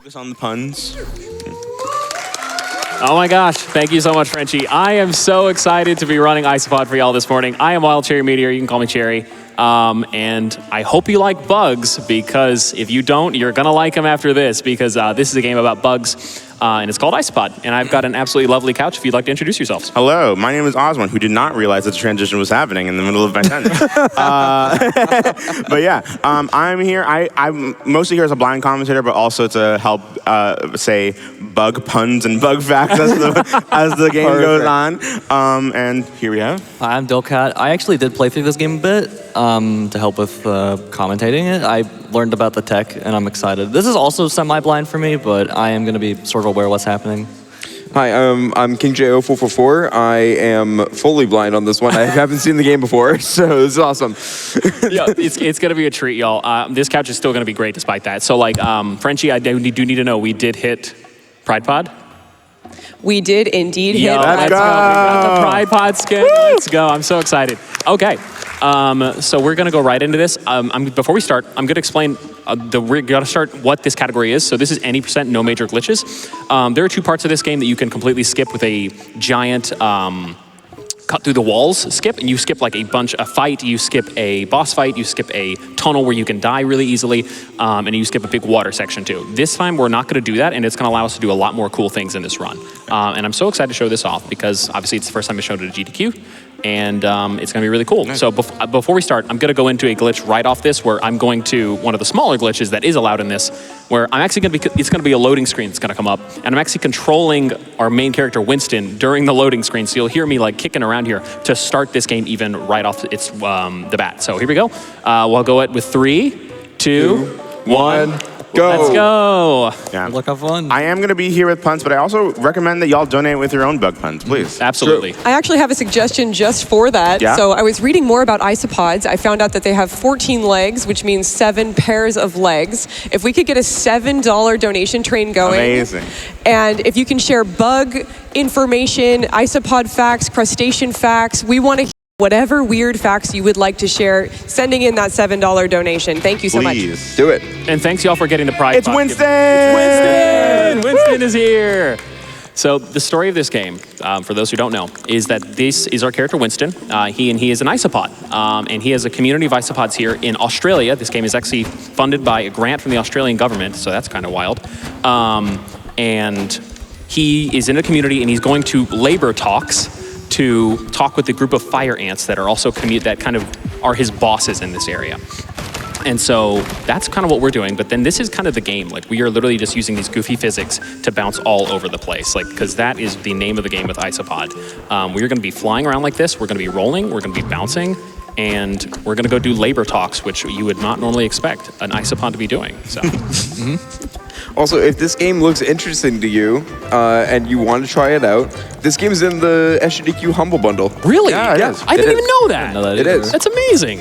Focus on the puns. Oh my gosh, thank you so much, Frenchie. I am so excited to be running Isopod for y'all this morning. I am WildCherryMeteor, you can call me Cherry. And I hope you like bugs, because if you don't, you're gonna like them after this, because this is a game about bugs, and it's called Isopod. And I've got an absolutely lovely couch if you'd like to introduce yourselves. Hello, my name is Ozmourn, who did not realize that the transition was happening in the middle of my sentence. But yeah, I'm here. I'm mostly here as a blind commentator, but also to help say bug puns and bug facts as the game goes on. And here we have. Hi, I'm DylCat. I actually did play through this game a bit to help with commentating it. I learned about the tech, and I'm excited. This is also semi-blind for me, but I am going to be sort of aware of what's happening. Hi, I'm KingJ0444. I am fully blind on this one. I haven't seen the game before, so this is awesome. Yeah, it's going to be a treat, y'all. This couch is still going to be great despite that. So, like, Frenchie, I do need to know, we did hit Pride Pod? We did indeed hit Let's Pride go. Pod. We got the Pride Pod skin. Let's go. I'm so excited. Okay. So we're going to go right into this. Before we start, I'm going to explain we're going to start what this category is. So this is any %, no major glitches. There are two parts of this game that you can completely skip with a giant cut through the walls skip, and you skip like a fight, you skip a boss fight, you skip a tunnel where you can die really easily, and you skip a big water section too. This time we're not going to do that, and it's going to allow us to do a lot more cool things in this run. And I'm so excited to show this off, because obviously it's the first time I showed it at GDQ, and it's going to be really cool. Nice. So before we start, I'm going to go into a glitch right off this, where I'm going to one of the smaller glitches that is allowed in this, where I'm actually going to be, it's going to be a loading screen that's going to come up, and I'm actually controlling our main character Winston during the loading screen, so you'll hear me like kicking around here to start this game even right off its the bat. So here we go. We'll go with 3, 2, 1. Go. Let's go. Yeah. Look how fun. I am going to be here with puns, but I also recommend that y'all donate with your own bug puns, please. Absolutely. I actually have a suggestion just for that. Yeah? So I was reading more about isopods. I found out that they have 14 legs, which means 7 pairs of legs. If we could get a $7 donation train going. Amazing. And if you can share bug information, isopod facts, crustacean facts, we want to hear whatever weird facts you would like to share, sending in that $7 donation. Thank you so much. Please. Do it. And thanks y'all for getting the Pride It's Pod. Winston! It's Winston! Winston is here! So the story of this game, for those who don't know, is that this is our character Winston. He is an isopod, and he has a community of isopods here in Australia. This game is actually funded by a grant from the Australian government, so that's kind of wild. And he is in a community, and he's going to labor talks to talk with the group of fire ants that are also that kind of are his bosses in this area. And so that's kind of what we're doing, but then this is kind of the game. Like, we are literally just using these goofy physics to bounce all over the place, like, because that is the name of the game with Isopod. We're going to be flying around like this, we're going to be rolling, we're going to be bouncing, and we're going to go do labor talks, which you would not normally expect an Isopod to be doing. So. Also, if this game looks interesting to you and you want to try it out, this game is in the SGDQ Humble Bundle. Really? Yeah, it is. I didn't even know that. It is. That's amazing.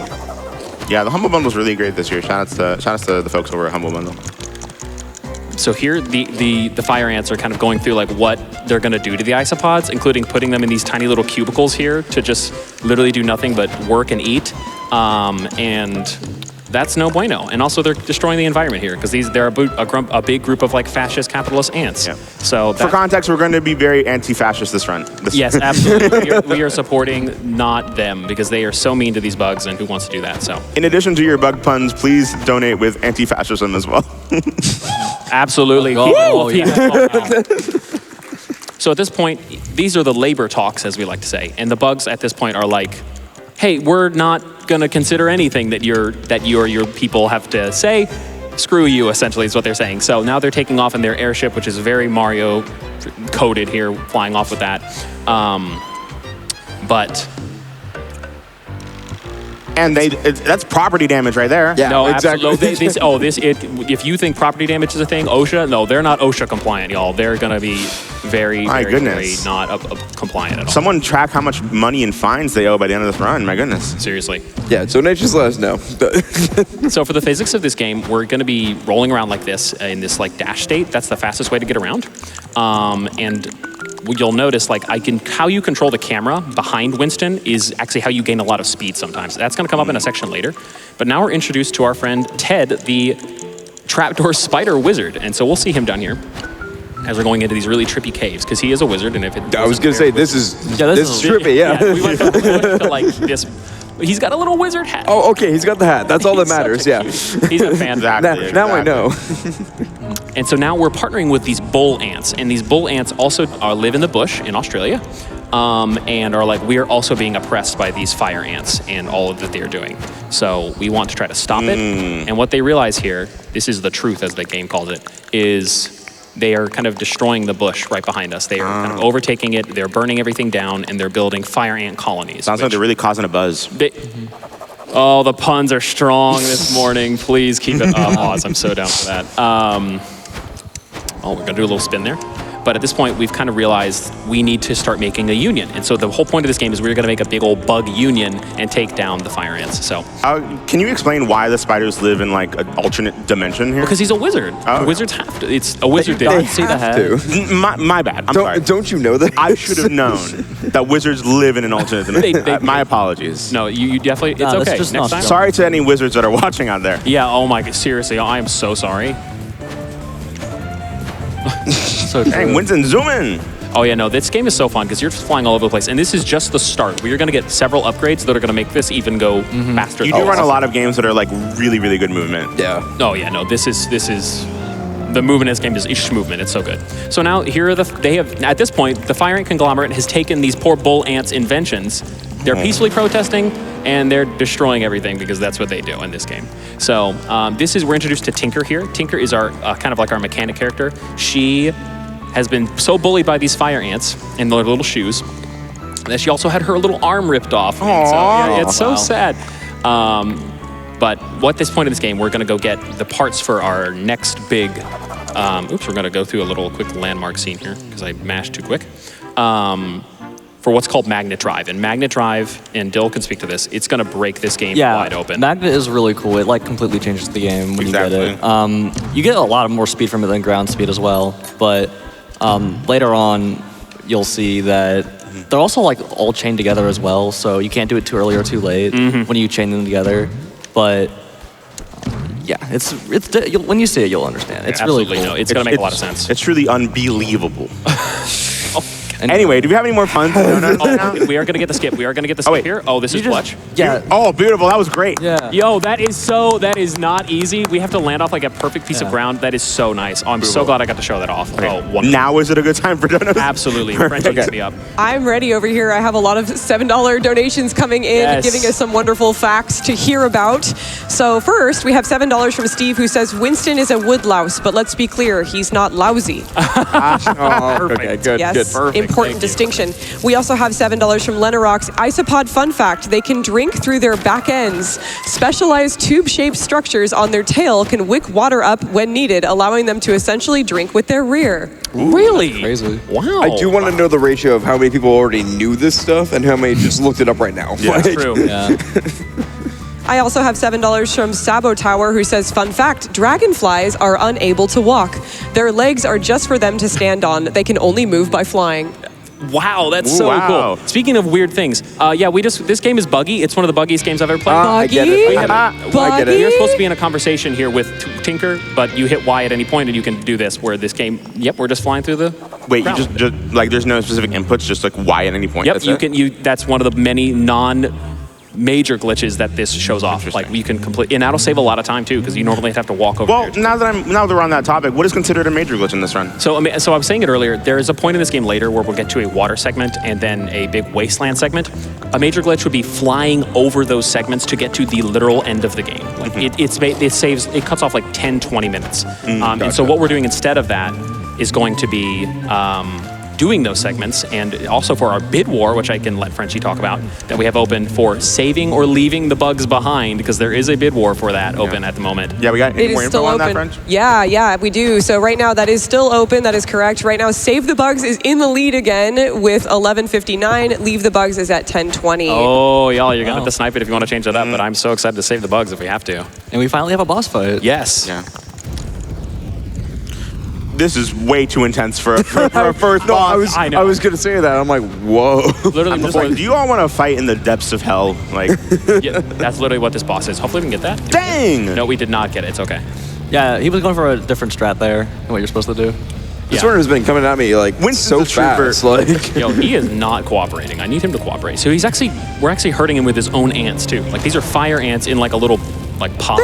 Yeah, the Humble Bundle's really great this year. Shout outs to the folks over at Humble Bundle. So here, the fire ants are kind of going through like what they're going to do to the isopods, including putting them in these tiny little cubicles here to just literally do nothing but work and eat. And that's no bueno. And also, they're destroying the environment here, because they're a big group of like fascist capitalist ants. Yeah. So for context, we're going to be very anti-fascist this run. Yes, absolutely. we are supporting not them, because they are so mean to these bugs, and who wants to do that? So in addition to your bug puns, please donate with anti-fascism as well. Absolutely. Oh, yeah. So at this point, these are the labor talks, as we like to say, and the bugs at this point are like, hey, we're not gonna consider anything that your people have to say. Screw you, essentially, is what they're saying. So now they're taking off in their airship, which is very Mario coded here, flying off with that. And that's property damage right there. Yeah, No, exactly. absolutely. If you think property damage is a thing, OSHA, no, they're not OSHA compliant, y'all. They're gonna be very not compliant at all. Someone track how much money and fines they owe by the end of this run. My goodness. Seriously. Yeah, so just let us know. So for the physics of this game, we're going to be rolling around like this in this like dash state. That's the fastest way to get around. And you'll notice like how you control the camera behind Winston is actually how you gain a lot of speed sometimes. That's going to come up in a section later. But now we're introduced to our friend Ted, the trapdoor spider wizard. And so we'll see him down here as we're going into these really trippy caves, because he is a wizard. And if it I was gonna say this is trippy. Yeah. we went from to like this. He's got a little wizard hat. Oh, okay. He's got the hat. That's all that He's such matters. a Yeah. cutie. He's a fan. Now I know. And so now we're partnering with these bull ants, and these bull ants also live in the bush in Australia, and are like, we are also being oppressed by these fire ants and all of that they're doing. So we want to try to stop it. And what they realize here, this is the truth as the game calls it, is they are kind of destroying the bush right behind us. They are kind of overtaking it, they're burning everything down, and they're building fire ant colonies. Sounds like they're really causing a buzz. Oh, the puns are strong this morning. Please keep it up. Oz, I'm so down for that. We're gonna do a little spin there. But at this point, we've kind of realized we need to start making a union. And so the whole point of this game is we're gonna make a big old bug union and take down the fire ants. So, Can you explain why the spiders live in like an alternate dimension here? because he's a wizard. Oh. Wizards have to. It's a wizard. They see the have hat. to. My bad. I'm sorry. Don't you know that? I should have known that wizards live in an alternate dimension. My apologies. No, you definitely, it's No, that's okay. just Next not time. strong. Sorry to any wizards that are watching out there. Yeah, oh my god, seriously, I am so sorry. So Hey, Winston, zoom in. Oh yeah, no, this game is so fun because you're just flying all over the place. And this is just the start. We are gonna get several upgrades that are gonna make this even go faster. You do run a lot of games that are like really, really good movement. Yeah. Oh yeah, no, this is the movement in this game is ish movement. It's so good. So now here are they have at this point the fire ant conglomerate has taken these poor bull ants' inventions. They're peacefully protesting and they're destroying everything because that's what they do in this game. So we're introduced to Tinker here. Tinker is our kind of like our mechanic character. She has been so bullied by these fire ants in their little shoes that she also had her little arm ripped off. And so, yeah, it's so sad. But at this point in this game, we're going to go get the parts for our next big. We're going to go through a little quick landmark scene here because I mashed too quick. For what's called Magnet Drive. And Magnet Drive, and Dill can speak to this, it's going to break this game wide open. Magnet is really cool. It like completely changes the game when Exactly. you get it. You get a lot more speed from it than ground speed as well. But later on, you'll see that they're also like all chained together as well. So you can't do it too early or too late when you chain them together. But yeah, it's when you see it, you'll understand. It's really Absolutely, cool. no, it's going to make a lot of sense. It's truly unbelievable. And- Anyway, do we have any more puns? We are going to get the skip. We are going to get the skip wait. here. Oh, this is Fletch. Yeah. Oh, beautiful. That was great. Yeah. Yo, that is not easy. We have to land off like a perfect piece of ground. That is so nice. Oh, I'm so glad I got to show that off. Oh, wonderful. Now is it a good time for donuts? Absolutely. French hits me up. I'm ready over here. I have a lot of $7 donations coming in, Yes. giving us some wonderful facts to hear about. So first, we have $7 from Steve, who says Winston is a woodlouse, but let's be clear, he's not lousy. Okay, good. Yes, Good. Perfect, important thank you. distinction. We also have $7 from Lenarox. Isopod fun fact, they can drink through their back ends. Specialized tube-shaped structures on their tail can wick water up when needed, allowing them to essentially drink with their rear. Really? Crazy. Wow. I do want to know the ratio of how many people already knew this stuff and how many just looked it up right now. Yeah, That's true. Yeah. I also have $7 from Sabo Tower, who says, fun fact, dragonflies are unable to walk. Their legs are just for them to stand on. They can only move by flying. Wow, that's so Wow. cool. Speaking of weird things, this game is buggy. It's one of the buggiest games I've ever played. I get it. We I have get it. I get it. You're supposed to be in a conversation here with Tinker, but you hit Y at any point and you can do this, where this game, we're just flying through the Wait, you ground. just like there's no specific inputs, just like Y at any point. Yep, That's it? that's one of the many non-major glitches that this shows off. Interesting. Like you can complete, and that'll save a lot of time too, because you normally have to walk over Well, there. now that we're on that topic, what is considered a major glitch in this run? So I was saying it earlier, there is a point in this game later where we'll get to a water segment and then a big wasteland segment. A major glitch would be flying over those segments to get to the literal end of the game. Like it cuts off like 10, 20 minutes. And so what we're doing instead of that is going to be doing those segments, and also for our bid war, which I can let Frenchie talk about, that we have open for saving or leaving the bugs behind, because there is a bid war for that open at the moment. Yeah, we got any It more is info still on that, open. French? Yeah, we do. So right now that is still open. That is correct. Right now, Save the Bugs is in the lead again with 11:59. Leave the Bugs is at 10:20. Oh, y'all, you're gonna have to snipe it if you want to change that up, but I'm so excited to save the bugs if we have to. And we finally have a boss fight. Yes. Yeah. This is way too intense for a first No, boss. I know. I was gonna say that. I'm like, whoa. Literally, I'm just before, like, do you all want to fight in the depths of hell? Like, yeah, that's literally what this boss is. Hopefully we can get that. dang! No, we did not get it. It's okay. Yeah, he was going for a different strat there than what you're supposed to do. This one has been coming at me like Winston's so a trooper. fast. Like, Yo, he is not cooperating. I need him to cooperate. So we're actually hurting him with his own ants too. Like these are fire ants in like a little like pod.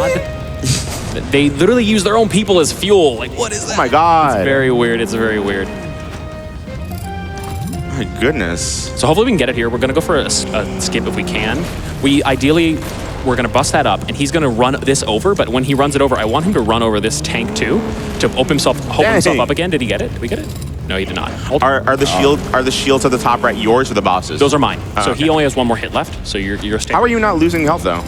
They literally use their own people as fuel. Like what is that? Oh my God. It's very weird. It's very weird. My goodness. So hopefully we can get it here. We're gonna go for a skip if we can. We're gonna bust that up, and he's gonna run this over. But when he runs it over, I want him to run over this tank too, to hold himself up again. Did he get it? Did we get it? No, he did not. Are the shields at the top right yours or the boss's? Those are mine. So okay. he only has one more hit left. So you're staying. How are you not losing health though?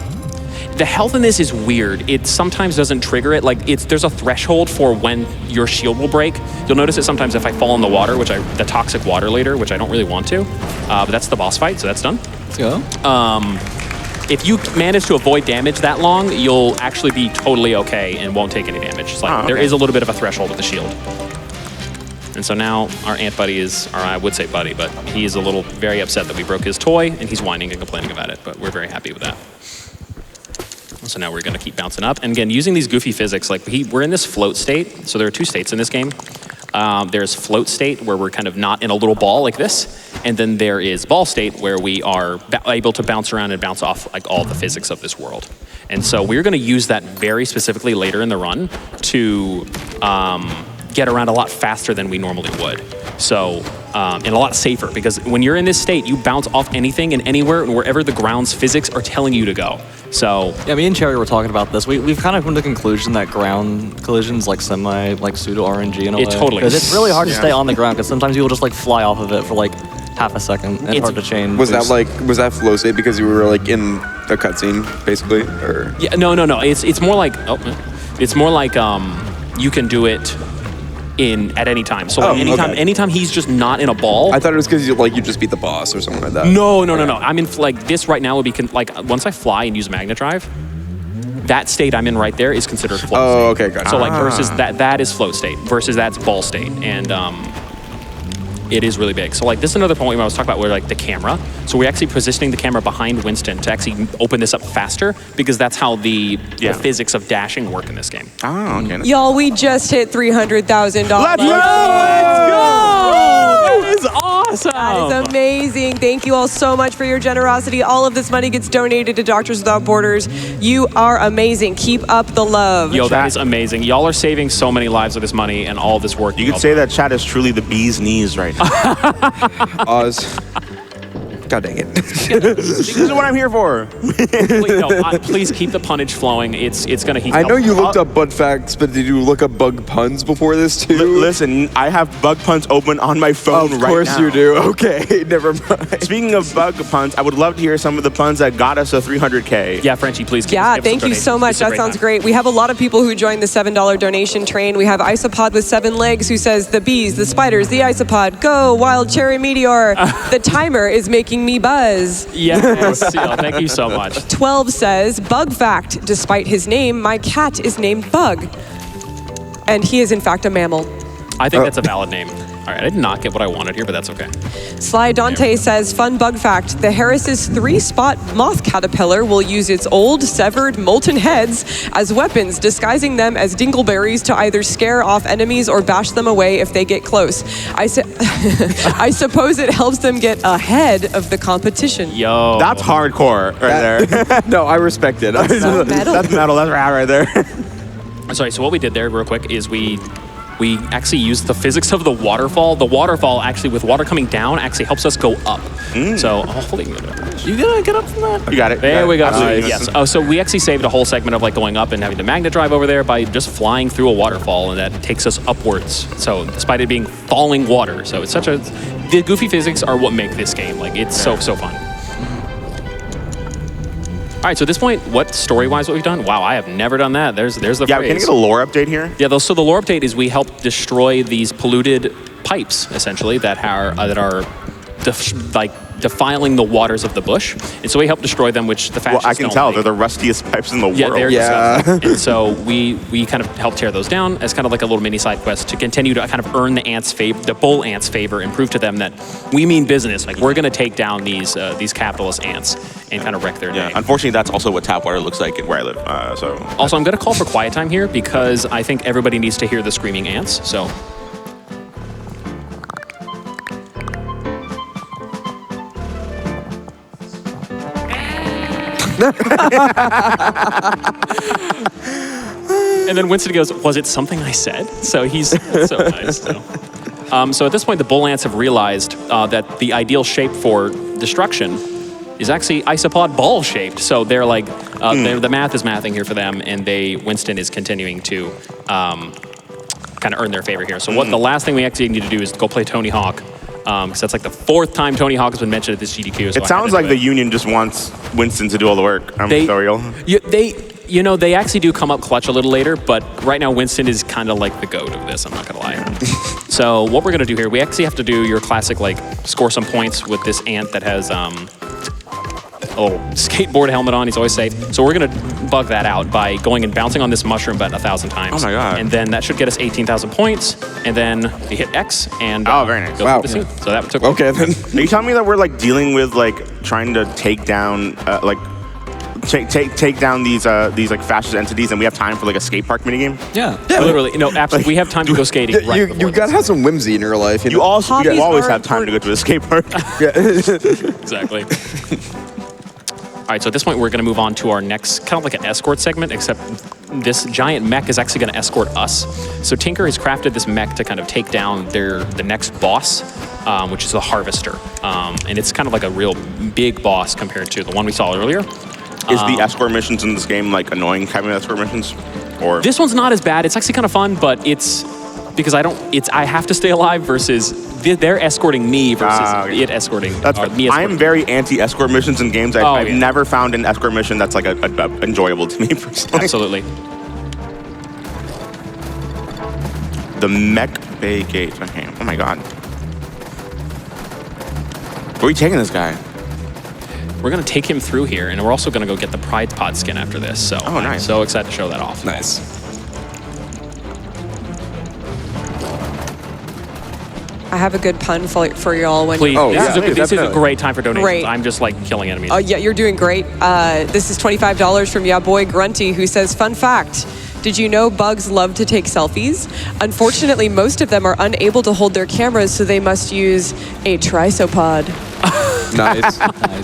The health in this is weird. It sometimes doesn't trigger it. Like there's a threshold for when your shield will break. You'll notice it sometimes if I fall in the water, the toxic water later, which I don't really want to. But that's the boss fight, so that's done. Let's go. If you manage to avoid damage that long, you'll actually be totally okay and won't take any damage. It's like there is a little bit of a threshold with the shield. And so now our ant buddy is, or I would say buddy, but he is very upset that we broke his toy, and he's whining and complaining about it, but we're very happy with that. So now we're going to keep bouncing up. And again, using these goofy physics, like we're in this float state. So there are two states in this game. There's float state where we're kind of not in a little ball like this. And then there is ball state where we are able to bounce around and bounce off like all the physics of this world. And so we're going to use that very specifically later in the run to get around a lot faster than we normally would. So, and a lot safer, because when you're in this state, you bounce off anything and anywhere and wherever the ground's physics are telling you to go. So yeah, me and Cherry were talking about this. We've kind of come to the conclusion that ground collisions like pseudo RNG in a way. Totally. Because it's really hard to stay on the ground, because sometimes you'll just like fly off of it for like half a second. And it's hard to change. was that flow state because you were like in a cutscene basically, or? yeah, no. It's more like you can do it at any time. So like anytime he's just not in a ball. I thought it was because you just beat the boss or something like that. No. I'm in like this right now would be once I fly and use Magna Drive, that state I'm in right there is considered float state. Oh, okay, gotcha. So like versus that is float state versus that's ball state, and it is really big. So like this is another point I was talking about where like the camera. So we're actually positioning the camera behind Winston to actually open this up faster, because that's how the physics of dashing work in this game. Oh, okay. Y'all, we just hit $300,000. Let's go! Let's go! That is awesome! That is amazing. Thank you all so much for your generosity. All of this money gets donated to Doctors Without Borders. You are amazing. Keep up the love. Yo, that is amazing. Y'all are saving so many lives with this money and all this work. You could say that chat is truly the bee's knees right now. Oz. God dang it. This is what I'm here for. Please keep the punnage flowing. It's gonna heat. I know you looked up bug facts, but did you look up bug puns before this too? Listen, I have bug puns open on my phone right now. Of course you do. Okay, never mind. Speaking of bug puns, I would love to hear some of the puns that got us a 300K. Yeah, Frenchie, please. Yeah, thank you so much. That sounds great. We have a lot of people who joined the $7 donation train. We have Isopod with 7 legs who says, the bees, the spiders, the Isopod, go, WildCherryMeteor. The timer is making me buzz. Yes, thank you so much. 12 says, bug fact, despite his name, my cat is named Bug. And he is in fact a mammal. I think that's a valid name. All right, I did not get what I wanted here, but that's okay. Sly Dante says, fun bug fact, the Harris's 3-spot moth caterpillar will use its old, severed, molten heads as weapons, disguising them as dingleberries to either scare off enemies or bash them away if they get close. I suppose it helps them get ahead of the competition. Yo. That's hardcore right there. No, I respect it. That's so metal. That's metal. That's right there. Sorry, so what we did there real quick is we actually used the physics of the waterfall. The waterfall actually, with water coming down, actually helps us go up. So hopefully you gonna get up from that? You got it. There we go. Absolutely. Yes. Oh, so we actually saved a whole segment of like going up and having the Magna Drive over there by just flying through a waterfall, and that takes us upwards. So despite it being falling water, so it's the goofy physics are what make this game. Like it's so fun. All right, so at this point, what story-wise what we've done? Wow, I have never done that. There's the phrase. Can I get a lore update here? Yeah, so the lore update is we help destroy these polluted pipes, essentially, that are like defiling the waters of the bush. And so we help destroy them, which the fascists Well, I can don't tell like. they're the rustiest pipes in the Yeah, world. they're Yeah. disgusting. And so we kind of help tear those down as kind of like a little mini side quest to continue to kind of earn the ants' favor, the bull ants' favor, and prove to them that we mean business. Like we're going to take down these capitalist ants and kind of wreck their day. Unfortunately, that's also what tap water looks like where I live. Also, I'm going to call for quiet time here because I think everybody needs to hear the screaming ants. So. And then Winston goes, "Was it something I said?" So he's so nice. So at this point, the bull ants have realized that the ideal shape for destruction is actually isopod ball shaped. So they're like, the math is mathing here for them, and Winston is continuing to kind of earn their favor here. So what the last thing we actually need to do is go play Tony Hawk. Because that's like the 4th time Tony Hawk has been mentioned at this GDQ. So it sounds like the union just wants Winston to do all the work. I'm sorry. They actually do come up clutch a little later, but right now Winston is kind of like the goat of this, I'm not gonna lie. So what we're gonna do here, we actually have to do your classic, like, score some points with this ant that has a little skateboard helmet on, he's always safe. So we're gonna bug that out by going and bouncing on this mushroom button 1,000 times. Oh my God. And then that should get us 18,000 points, and then we hit X, and very nice. go Wow. through the scene. So that took Okay, then. Are you telling me that we're like dealing with like trying to take down take down these like fascist entities, and we have time for like a skate park minigame? Yeah. Literally, no, absolutely. We have time to go skating right You before gotta this. have some whimsy in your life. You know? always Hobbies are have time to go to a skate park. Exactly. All right, so at this point, we're going to move on to our next, kind of like an escort segment, except this giant mech is actually going to escort us. So Tinker has crafted this mech to kind of take down the next boss, which is the Harvester. And it's kind of like a real big boss compared to the one we saw earlier. Is the escort missions in this game like annoying kind of escort missions? Or This one's not as bad. It's actually kind of fun, but it's because I have to stay alive versus they're escorting me versus okay. it escorting That's me. I'm very anti-escort missions in games. I've yeah. never found an escort mission that's like enjoyable to me personally. Absolutely. The Mech Bay Gate. Okay. Oh my God. Where are we taking this guy? We're going to take him through here, and we're also going to go get the Pride Pod skin after this. So Oh, nice. I'm so excited to show that off. Nice. I have a good pun for y'all when Please, Oh, this, yeah, is, a, please, this is a definitely. great time for donations. Great. I'm just like killing enemies. Yeah, you're doing great. This is $25 from Ya Boy Grunty, who says, "Fun fact. Did you know bugs love to take selfies? Unfortunately, most of them are unable to hold their cameras, so they must use a trisopod." Nice.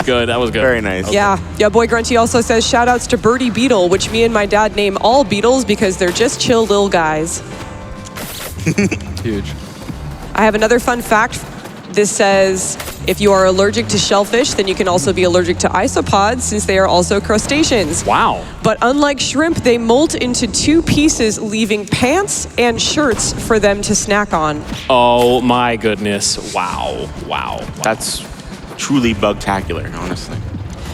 Good, that was good. Very nice. Yeah. Ya Boy Grunty also says, "Shout outs to Birdie Beetle, which me and my dad name all beetles because they're just chill little guys." Huge. I have another fun fact. This says, if you are allergic to shellfish, then you can also be allergic to isopods since they are also crustaceans. Wow. But unlike shrimp, they molt into 2 pieces, leaving pants and shirts for them to snack on. Oh my goodness. Wow. Wow. That's truly bugtacular, honestly.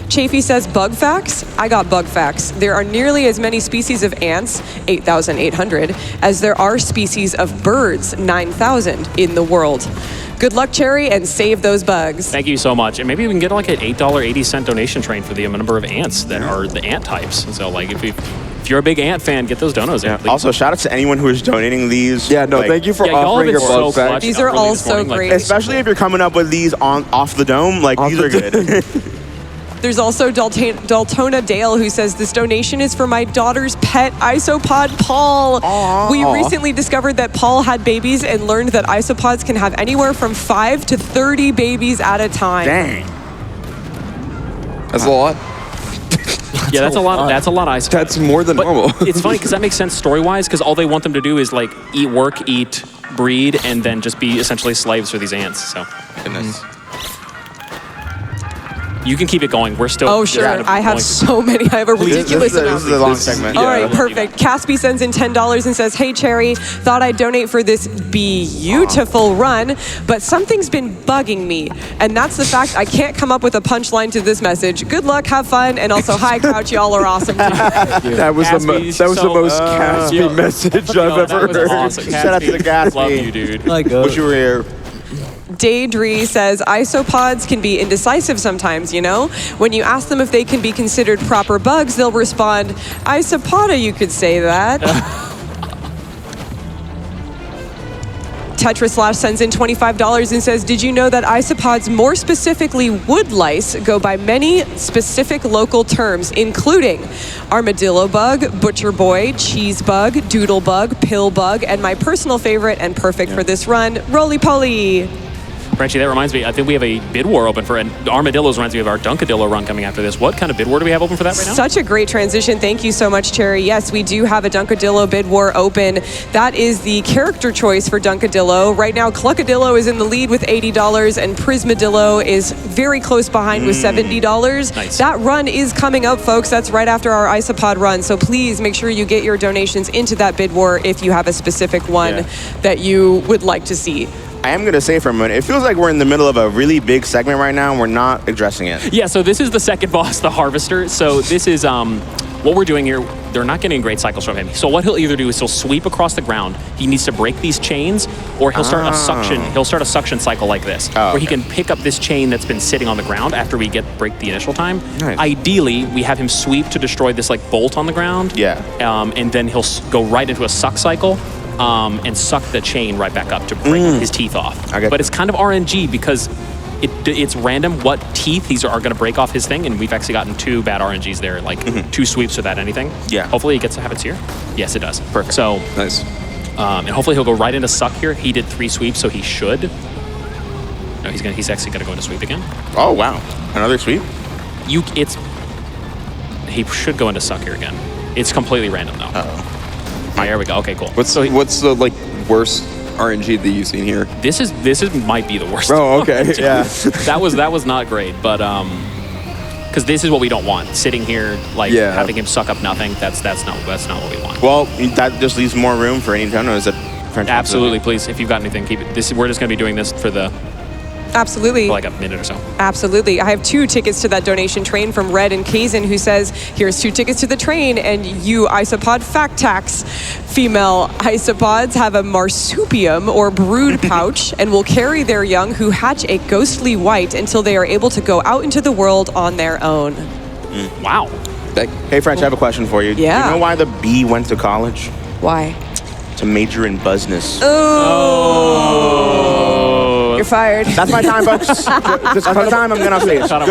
Chafee says, bug facts? I got bug facts. There are nearly as many species of ants, 8,800, as there are species of birds, 9,000 in the world. Good luck, Cherry, and save those bugs. Thank you so much. And maybe we can get like an $8.80 donation train for the number of ants that are the ant types. So like if you're a big ant fan, get those donos in. please. Also, shout out to anyone who is donating these. Yeah, no, like, thank you for Yeah, y'all offering have your been so bug facts. clutch These are early all this so morning, like, great. Especially if you're coming up with these off the dome, like these are good. There's also Daltona Dale who says, this donation is for my daughter's pet isopod, Paul. Aw. We recently discovered that Paul had babies and learned that isopods can have anywhere from 5 to 30 babies at a time. Dang. That's a lot. Yeah, that's a lot. That's a lot of ice. That's more than But normal. it's funny because that makes sense story-wise because all they want them to do is like eat, work, eat, breed, and then just be essentially slaves for these ants. So Goodness. you can keep it going. We're still. Oh, sure. I have so many. I have a ridiculous amount. This is a long segment. All right, perfect. Caspi sends in $10 and says, "Hey, Cherry, thought I'd donate for this beautiful run, but something's been bugging me, and that's the fact I can't come up with a punchline to this message. Good luck, have fun, and also, hi, Couch, y'all are awesome too." That was the most Caspi message I've ever heard. Awesome. Shout out to the Gatsby. Love you, dude. Like, Wish you were here. Daedry says, isopods can be indecisive sometimes, you know? When you ask them if they can be considered proper bugs, they'll respond, isopoda, you could say that. Tetraslash sends in $25 and says, did you know that isopods, more specifically wood lice, go by many specific local terms, including armadillo bug, butcher boy, cheese bug, doodle bug, pill bug, and my personal favorite and perfect for this run, roly-poly. Frenchie, that reminds me, I think we have a bid war open for, and Armadillos reminds me of our Dunkadillo run coming after this. What kind of bid war do we have open for that right now? Such a great transition. Thank you so much, Cherry. Yes, we do have a Dunkadillo bid war open. That is the character choice for Dunkadillo. Right now, Cluckadillo is in the lead with $80, and Prismadillo is very close behind with $70. Nice. That run is coming up, folks. That's right after our Isopod run. So please make sure you get your donations into that bid war if you have a specific one that you would like to see. I am going to say for a minute, it feels like we're in the middle of a really big segment right now and we're not addressing it. Yeah, so this is the second boss, the Harvester. So this is what we're doing here. They're not getting great cycles from him. So what he'll either do is he'll sweep across the ground. He needs to break these chains, or he'll start a suction. He'll start a suction cycle like this, where he can pick up this chain that's been sitting on the ground after we break the initial time. Nice. Ideally, we have him sweep to destroy this like bolt on the ground. Yeah. And then he'll go right into a suck cycle. And suck the chain right back up to break his teeth off. But it's kind of RNG because it's random what teeth these are going to break off his thing, and we've actually gotten 2 bad RNGs there, like 2 sweeps without anything. Yeah. Hopefully he gets to have it here. Yes, it does. Perfect. So Nice. and hopefully he'll go right into suck here. He did 3 sweeps, so he should. No, he's actually going to go into sweep again. Oh, wow. Another sweep? He should go into suck here again. It's completely random though. Uh-oh. There we go. Okay, cool. What's the like worst RNG that you've seen here? This might be the worst. Oh, okay. Yeah. that was not great, but because this is what we don't want. Sitting here, having him suck up nothing. That's not what we want. Well, that just leaves more room for any Nintendos that French. Absolutely, please. If you've got anything, keep it. We're just going to be doing this for Absolutely. like a minute or so. Absolutely. I have 2 tickets to that donation train from Red and Kazan, who says, here's 2 tickets to the train, and you isopod fact tax. Female isopods have a marsupium or brood pouch and will carry their young who hatch a ghostly white until they are able to go out into the world on their own. Wow. Hey, French, I have a question for you. Yeah. Do you know why the bee went to college? Why? To major in buzzness. Oh. You're fired. That's my time, folks. Just for the time, I'm going to say it. Cut him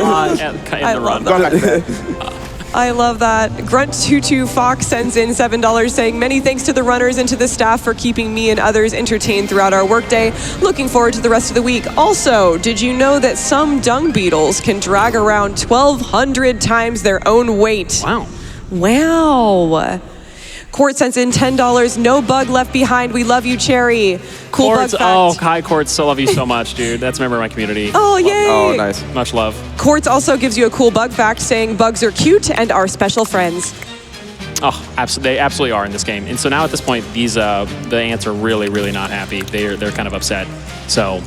off. I love Going back to bed. I love that. Grunt22 Fox sends in $7 saying, many thanks to the runners and to the staff for keeping me and others entertained throughout our workday. Looking forward to the rest of the week. Also, did you know that some dung beetles can drag around 1,200 times their own weight? Wow. Wow. Court sends in $10. No bug left behind. We love you, Cherry. Cool Quartz, bug fact. Kai Quartz, still love you so much, dude. That's a member of my community. Oh, yay. Oh, nice. Much love. Quartz also gives you a cool bug fact saying bugs are cute and are special friends. Oh, they absolutely are in this game. And so now at this point, these the ants are really, really not happy. They're kind of upset. So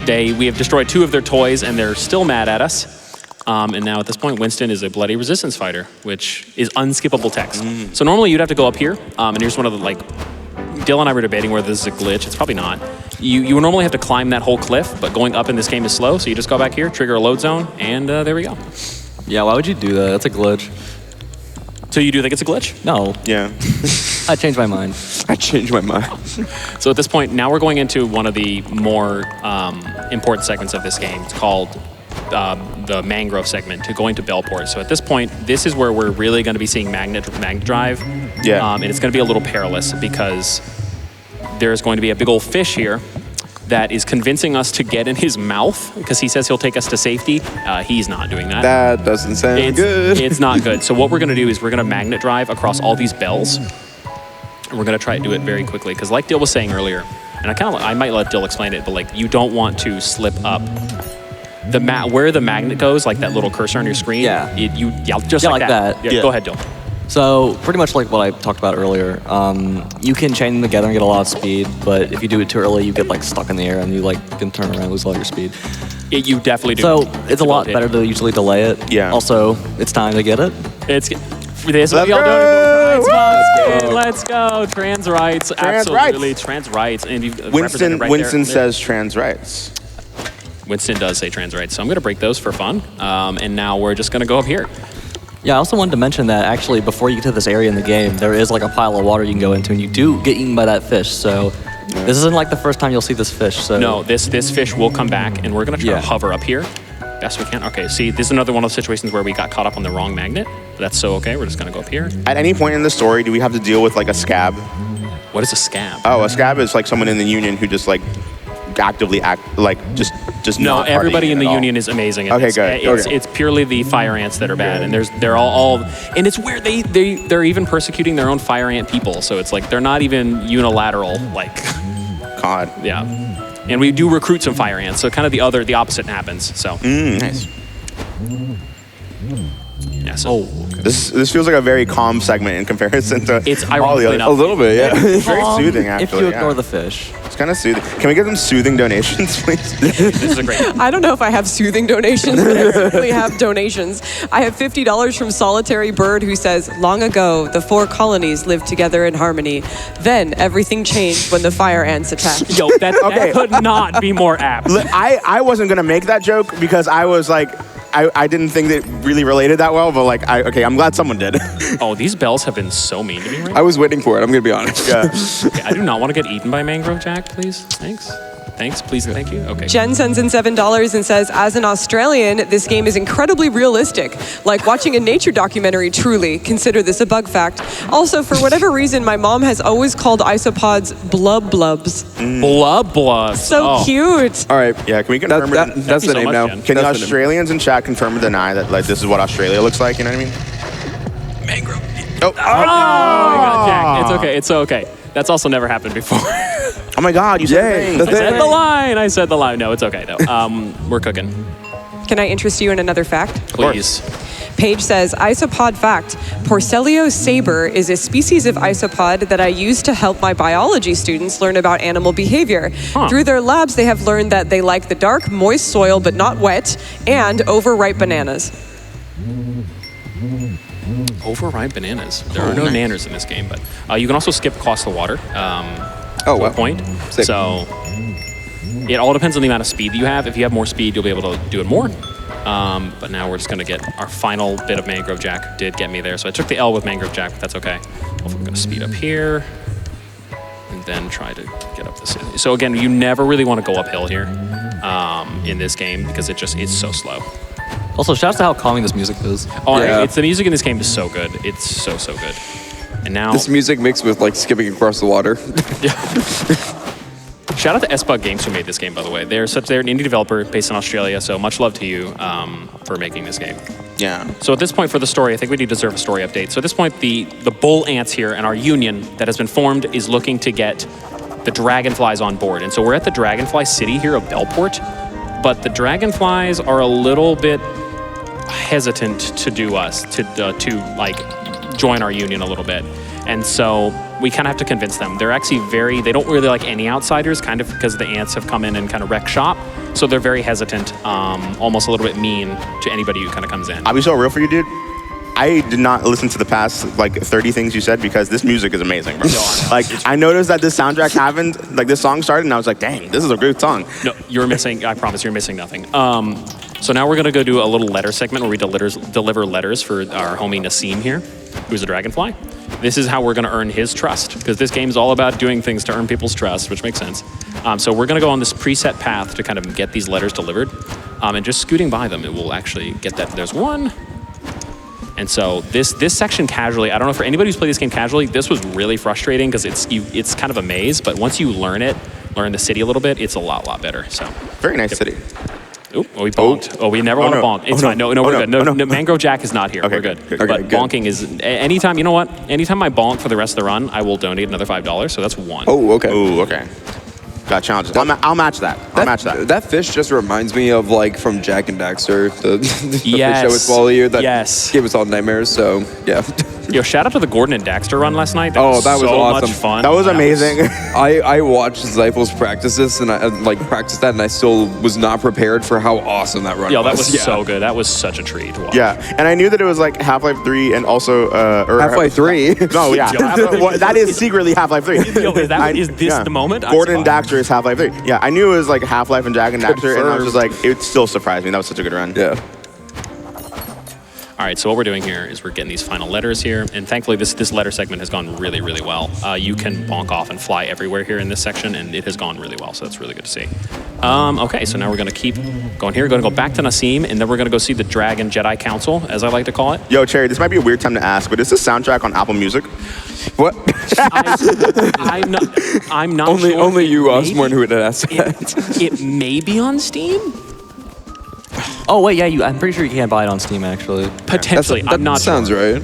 we have destroyed 2 of their toys, and they're still mad at us. And now at this point, Winston is a bloody resistance fighter, which is unskippable text. So normally you'd have to go up here, and here's one of the, Dylan and I were debating whether this is a glitch. It's probably not. You would normally have to climb that whole cliff, but going up in this game is slow, so you just go back here, trigger a load zone, and there we go. Yeah, why would you do that? That's a glitch. So you do think it's a glitch? No. Yeah. I changed my mind. I changed my mind. So at this point, now we're going into one of the more important segments of this game. It's called the mangrove segment to going to Bellport. So at this point, this is where we're really going to be seeing magnet drive. Yeah. And it's going to be a little perilous because there's going to be a big old fish here that is convincing us to get in his mouth because he says he'll take us to safety. He's not doing that. That doesn't sound good. It's not good. So what we're going to do is we're going to magnet drive across all these bells. And we're going to try to do it very quickly because like Dill was saying earlier, and I might let Dill explain it, but you don't want to slip up where the magnet goes, like that little cursor on your screen. Yeah. Just like that. Yeah, Yeah. Go ahead, Dill. So pretty much like what I talked about earlier, you can chain them together and get a lot of speed, but if you do it too early, you get stuck in the air and you can turn around and lose all your speed. You definitely do. So it's a lot better to usually delay it. Yeah. Also, it's time to get it. This is what y'all doing. Winston, let's go. Trans rights. Absolutely. rights. Trans rights. And you've Winston represented right Winston there. says trans rights. Winston does say trans rights. So I'm going to break those for fun. And now we're just going to go up here. Yeah, I also wanted to mention that actually before you get to this area in the game, there is like a pile of water you can go into, and you do get eaten by that fish. So this isn't like the first time you'll see this fish. So No, this fish will come back, and we're going to try to hover up here best we can. Okay, see, this is another one of those situations where we got caught up on the wrong magnet. But that's so okay. We're just going to go up here. At any point in the story, do we have to deal with like a scab? What is a scab? Oh, a scab is like someone in the union who just like actively just No, not everybody partying in the at all. union is amazing. Okay, It's, good. It's, Okay. it's purely the fire ants that are bad, and they're all, and it's weird. They're even persecuting their own fire ant people. So it's like they're not even unilateral. Like, God. yeah. And we do recruit some fire ants, so kind of the opposite happens. So Nice. yeah. So This feels like a very calm segment in comparison to It's all the ironically other. enough- A little bit, yeah. It's very soothing, actually. if you ignore yeah. the fish. It's kind of soothing. Can we get some soothing donations, please? this is a great. I don't know if I have soothing donations, but I certainly have donations. I have $50 from Solitary Bird, who says, long ago, the 4 colonies lived together in harmony. Then everything changed when the fire ants attacked. Yo, that could not be more apt. I wasn't gonna make that joke because I was like, I didn't think that really related that well, but like, I'm glad someone did. Oh, these bells have been so mean to me right now. I was waiting for it. I'm gonna be honest. Yeah. Okay, I do not want to get eaten by mangrove jack, please. Thanks, please, thank you. Okay. Jen sends in $7 and says, as an Australian, this game is incredibly realistic. Like watching a nature documentary, truly. Consider this a bug fact. Also, for whatever reason, my mom has always called isopods blub blubs. Blub. So cute. All right. Yeah, can we confirm That's it? the so name much, now. Jen. Can the That's the name. Australians in chat confirm or deny that like this is what Australia looks like? You know what I mean? Mangrove. Oh. Oh my God, Jack. It's okay. It's okay. That's also never happened before. Oh my God! You said Yay. the thing. I said the line. No, it's okay though. We're cooking. Can I interest you in another fact? Please. Paige says, isopod fact, Porcellio saber is a species of isopod that I use to help my biology students learn about animal behavior. Huh. Through their labs, they have learned that they like the dark, moist soil, but not wet, and overripe bananas. Overripe bananas. There are no nanners in this game, but you can also skip across the water. Oh, to a wow. point. Sick. So it all depends on the amount of speed that you have. If you have more speed, you'll be able to do it more. But now we're just going to get our final bit of mangrove jack. Did get me there. So I took the L with mangrove jack, but that's okay. I'm going to speed up here and then try to get up this. So again, you never really want to go uphill here in this game because it's so slow. Also, shout out to how calming this music is. Oh, Yeah. it's the music in this game is so good. It's so good. And now This music mixed with like skipping across the water. shout out to Espug Games who made this game, by the way. They're an indie developer based in Australia, so much love to you for making this game. Yeah. So at this point for the story, I think we need to deserve a story update. So at this point, the bull ants here and our union that has been formed is looking to get the dragonflies on board. And so we're at the dragonfly city here of Bellport, but the dragonflies are a little bit hesitant to join our union a little bit. And so we kind of have to convince them. They're actually they don't really like any outsiders, kind of because the ants have come in and kind of wrecked shop. So they're very hesitant, almost a little bit mean to anybody who kind of comes in. I'll be so real for you, dude. I did not listen to the past like 30 things you said because this music is amazing, bro. Like I noticed that this soundtrack happened, like this song started, and I was like, dang, this is a good song. No, you're missing, I promise you're missing nothing. So now we're gonna go do a little letter segment where we deliver letters for our homie Nassim here, who's a dragonfly. This is how we're gonna earn his trust, because this game is all about doing things to earn people's trust, which makes sense. So we're gonna go on this preset path to kind of get these letters delivered, and just scooting by them, it will actually get that. There's one. And so this section casually, I don't know for anybody who's played this game casually, this was really frustrating because it's kind of a maze, but once you learn the city a little bit, it's a lot better. So Very nice city. Oop, we bonked. Oh, we never want to no. bonk. It's Oh, fine. no. No, we're Oh, good. no. No, Oh, no. Mangrove Jack is not here. Okay, We're good. good. But Okay, good. bonking is anytime. You know what? Anytime I bonk for the rest of the run, I will donate another $5. So that's one. Oh, okay. Ooh, okay. Got challenges. I'll match that. I'll match that. That fish just reminds me of like from Jack and Daxter, the fish Yes. that would swallow you that Yes. gave us all nightmares. So yeah. Yo, shout out to the Gordon and Daxter run last night. That Oh, that was so awesome. much fun. That was amazing. I watched Zyphel's practice this and I practiced that, and I still was not prepared for how awesome that run Yo, was. that was Yeah. so good. That was such a treat to watch. Yeah, and I knew that it was like Half-Life 3 and also Half-Life 3. No, yeah, well, that is secretly Half-Life 3. Yo, is this the moment? I'm Gordon surprised. Daxter is Half-Life 3. Yeah, I knew it was like Half-Life and Jack and Daxter, and I was just like, Confirmed. it still surprised me. That was such a good run. Yeah. All right, so what we're doing here is we're getting these final letters here, and thankfully this letter segment has gone really, really well. You can bonk off and fly everywhere here in this section, and it has gone really well, so that's really good to see. Okay, so now we're going to keep going here. We're going to go back to Nassim, and then we're going to go see the Dragon Jedi Council, as I like to call it. Yo, Cherry, this might be a weird time to ask, but is this soundtrack on Apple Music? What? I'm not only sure. only you, Maybe- Ozmourn, who would ask that. It may be on Steam? Oh wait, yeah, I'm pretty sure you can't buy it on Steam actually. Potentially. that I'm not sounds sure. right.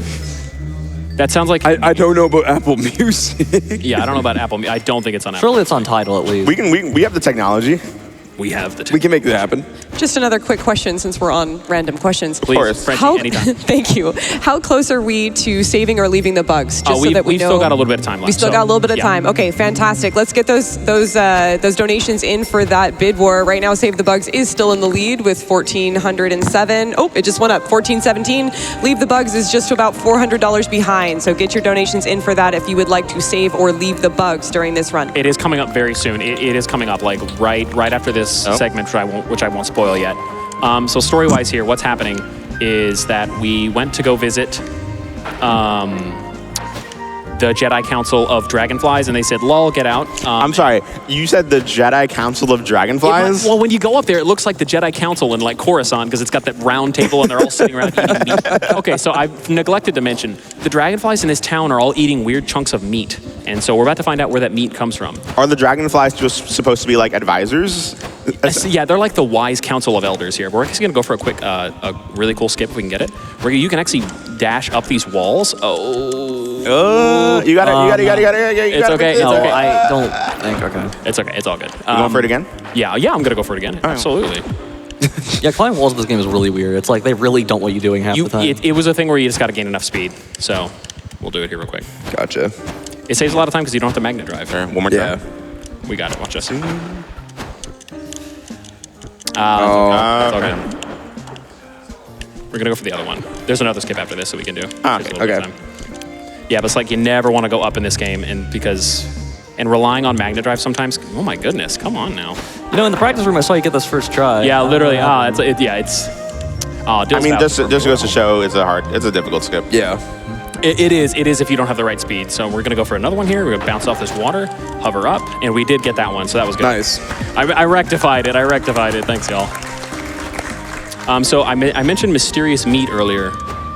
That sounds like... I don't know about Apple Music. Yeah, I don't know about Apple. I don't think it's on Apple. Surely it's on Tidal at least. We have the technology. We have the... We can make that happen. Just another quick question since we're on random questions. Please, course. Frenchie, anytime. Thank you. How close are we to saving or leaving the bugs? Just so we've that we know. still got a little bit of time left. We still so, got a little bit of yeah. time. Okay, fantastic. Let's get those donations in for that bid war. Right now, Save the Bugs is still in the lead with 1,407. Oh, it just went up, 1,417. Leave the Bugs is just about $400 behind. So get your donations in for that if you would like to save or leave the bugs during this run. It is coming up very soon. It is coming up like right after this segment, which I won't spoil yet. So story-wise here, what's happening is that we went to go visit the Jedi Council of Dragonflies, and they said, "Lol, get out." I'm sorry, you said the Jedi Council of Dragonflies? Well, when you go up there, it looks like the Jedi Council in like Coruscant because it's got that round table and they're all sitting around eating meat. Okay, so I've neglected to mention the dragonflies in this town are all eating weird chunks of meat, and so we're about to find out where that meat comes from. Are the Dragonflies just supposed to be like advisors? Yeah, they're like the wise council of elders here. We're actually gonna go for a quick, a really cool skip if we can get it. Where you can actually dash up these walls. You got it. It's okay. No, It's okay. I don't think. Okay. It's okay. It's all good. You going for it again? Yeah, I'm gonna go for it again. Absolutely. Yeah, climbing walls in this game is really weird. It's like they really don't want you doing half the time. It was a thing where you just got to gain enough speed. So we'll do it here real quick. Gotcha. It saves a lot of time because you don't have to magnet drive. Sure, one more Yeah. time. We got it. Watch this. It's all good. We're gonna go for the other one. There's another skip after this that we can do. Just a little bit of okay. time. Yeah, but it's like you never want to go up in this game, and relying on magnet drive sometimes. Oh my goodness, come on now. You know, in the practice room, I saw you get this first try. Yeah, literally. I mean, just goes to show it's a difficult skip. Yeah. It is if you don't have the right speed. So we're gonna go for another one here. We're gonna bounce off this water, hover up, and we did get that one, so that was good. Nice. I rectified it. Thanks, y'all. So I mentioned mysterious meat earlier,